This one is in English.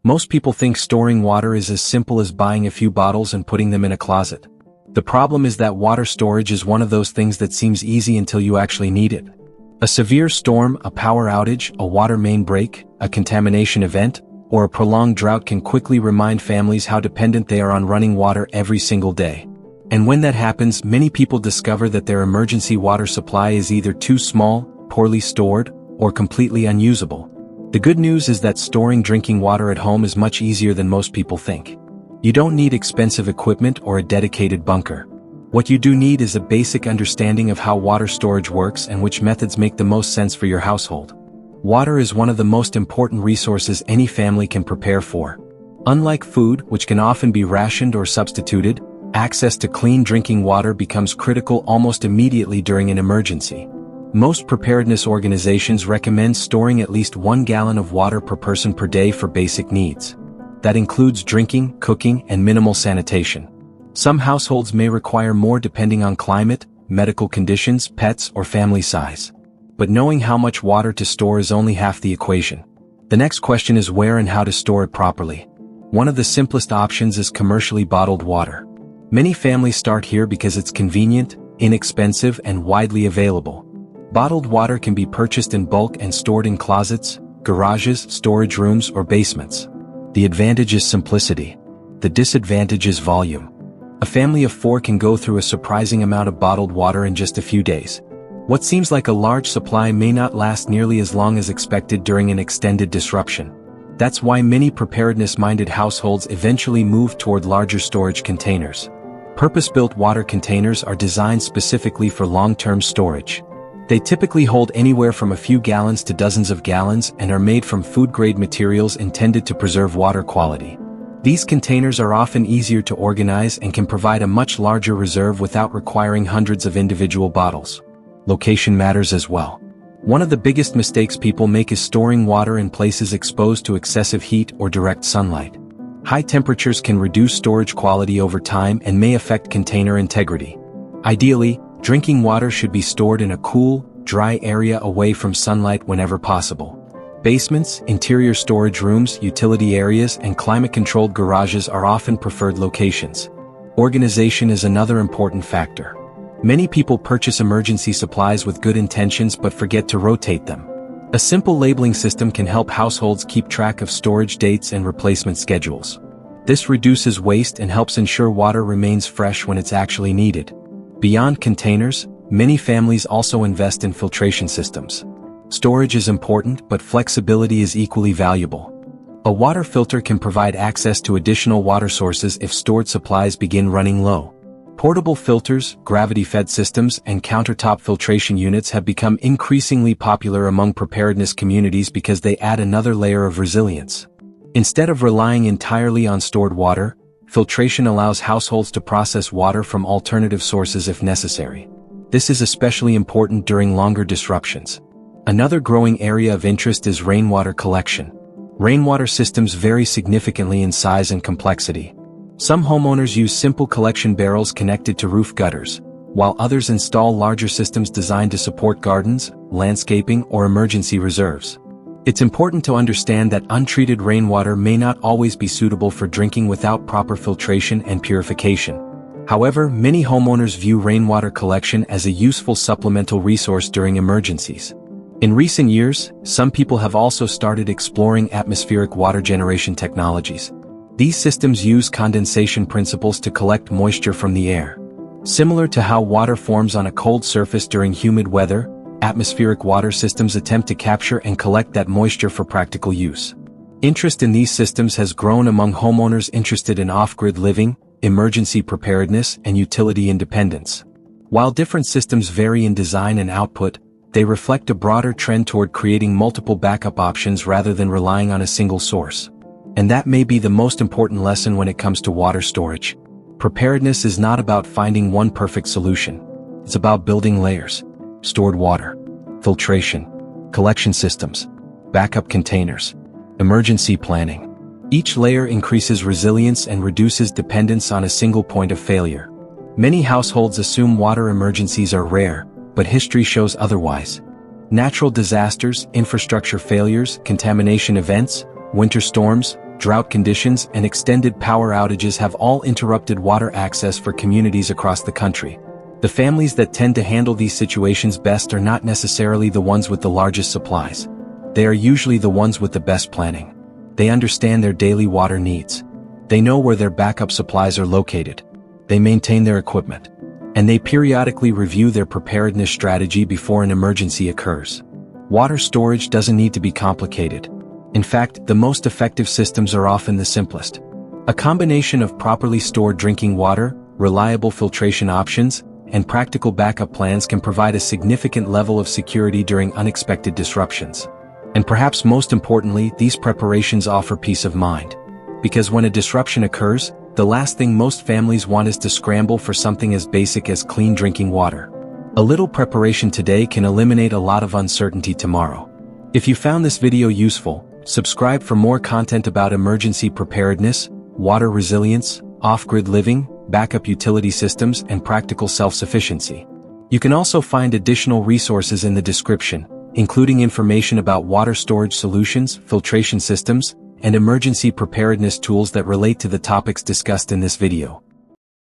Most people think storing water is as simple as buying a few bottles and putting them in a closet. The problem is that water storage is one of those things that seems easy until you actually need it. A severe storm, a power outage, a water main break, a contamination event, or a prolonged drought can quickly remind families how dependent they are on running water every single day. And when that happens, many people discover that their emergency water supply is either too small, poorly stored, or completely unusable. The good news is that storing drinking water at home is much easier than most people think. You don't need expensive equipment or a dedicated bunker. What you do need is a basic understanding of how water storage works and which methods make the most sense for your household. Water is one of the most important resources any family can prepare for. Unlike food, which can often be rationed or substituted, access to clean drinking water becomes critical almost immediately during an emergency. Most preparedness organizations recommend storing at least 1 gallon of water per person per day for basic needs. That includes drinking, cooking, and minimal sanitation. Some households may require more depending on climate, medical conditions, pets, or family size. But knowing how much water to store is only half the equation. The next question is where and how to store it properly. One of the simplest options is commercially bottled water. Many families start here because it's convenient, inexpensive, and widely available. Bottled water can be purchased in bulk and stored in closets, garages, storage rooms, or basements. The advantage is simplicity. The disadvantage is volume. A family of 4 can go through a surprising amount of bottled water in just a few days. What seems like a large supply may not last nearly as long as expected during an extended disruption. That's why many preparedness-minded households eventually move toward larger storage containers. Purpose-built water containers are designed specifically for long-term storage. They typically hold anywhere from a few gallons to dozens of gallons and are made from food-grade materials intended to preserve water quality. These containers are often easier to organize and can provide a much larger reserve without requiring hundreds of individual bottles. Location matters as well. One of the biggest mistakes people make is storing water in places exposed to excessive heat or direct sunlight. High temperatures can reduce storage quality over time and may affect container integrity. Ideally, drinking water should be stored in a cool, dry area away from sunlight whenever possible. Basements, interior storage rooms, utility areas, and climate-controlled garages are often preferred locations. Organization is another important factor. Many people purchase emergency supplies with good intentions but forget to rotate them. A simple labeling system can help households keep track of storage dates and replacement schedules. This reduces waste and helps ensure water remains fresh when it's actually needed. Beyond containers, many families also invest in filtration systems. Storage is important, but flexibility is equally valuable. A water filter can provide access to additional water sources if stored supplies begin running low. Portable filters, gravity-fed systems, and countertop filtration units have become increasingly popular among preparedness communities because they add another layer of resilience. Instead of relying entirely on stored water, filtration allows households to process water from alternative sources if necessary. This is especially important during longer disruptions. Another growing area of interest is rainwater collection. Rainwater systems vary significantly in size and complexity. Some homeowners use simple collection barrels connected to roof gutters, while others install larger systems designed to support gardens, landscaping, or emergency reserves. It's important to understand that untreated rainwater may not always be suitable for drinking without proper filtration and purification. However, many homeowners view rainwater collection as a useful supplemental resource during emergencies. In recent years, some people have also started exploring atmospheric water generation technologies. These systems use condensation principles to collect moisture from the air. Similar to how water forms on a cold surface during humid weather, atmospheric water systems attempt to capture and collect that moisture for practical use. Interest in these systems has grown among homeowners interested in off-grid living, emergency preparedness, and utility independence. While different systems vary in design and output, they reflect a broader trend toward creating multiple backup options rather than relying on a single source. And that may be the most important lesson when it comes to water storage. Preparedness is not about finding one perfect solution. It's about building layers. Stored water, filtration, collection systems, backup containers, emergency planning. Each layer increases resilience and reduces dependence on a single point of failure. Many households assume water emergencies are rare, but history shows otherwise. Natural disasters, infrastructure failures, contamination events, winter storms, drought conditions, and extended power outages have all interrupted water access for communities across the country. The families that tend to handle these situations best are not necessarily the ones with the largest supplies. They are usually the ones with the best planning. They understand their daily water needs. They know where their backup supplies are located. They maintain their equipment. And they periodically review their preparedness strategy before an emergency occurs. Water storage doesn't need to be complicated. In fact, the most effective systems are often the simplest. A combination of properly stored drinking water, reliable filtration options, and practical backup plans can provide a significant level of security during unexpected disruptions. And perhaps most importantly, these preparations offer peace of mind. Because when a disruption occurs, the last thing most families want is to scramble for something as basic as clean drinking water. A little preparation today can eliminate a lot of uncertainty tomorrow. If you found this video useful, subscribe for more content about emergency preparedness, water resilience, off-grid living, backup utility systems, and practical self-sufficiency. You can also find additional resources in the description, including information about water storage solutions, filtration systems, and emergency preparedness tools that relate to the topics discussed in this video.